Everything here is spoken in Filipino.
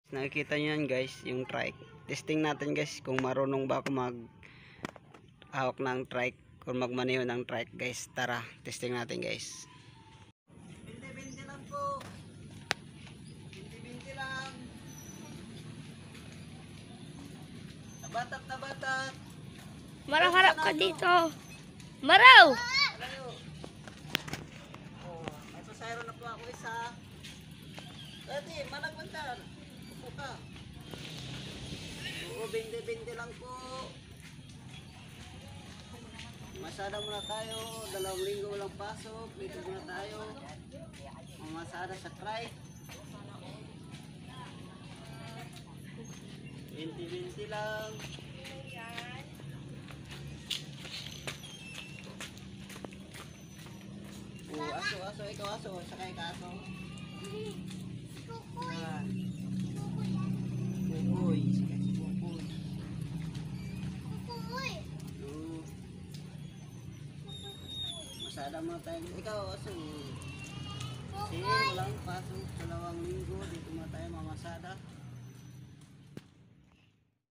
Nakikita nyo yan guys, yung trike. Testing natin guys kung marunong ba ako mag hawak ng trike, kung magmaneho ng trike guys. Tara, testing natin guys. Binti-binti lang po. Binti-binti lang. Tabatat. Maraw, harap ka dito. Maraw! Malayo. Oh, may pasayro na po ako isa. Dati, managbantan. Upo ka. Oo, binti-binti lang po. Masada muna tayo. 2 linggo walang pasok. Dito muna tayo. Mamasada sa trike. Binti-binti lang. Aso, ikaw aso, sakay ka aso. Yan. Kukoy, sakay si Kukoy. Masada mo tayo. Ikaw aso. Sige, walang pasok.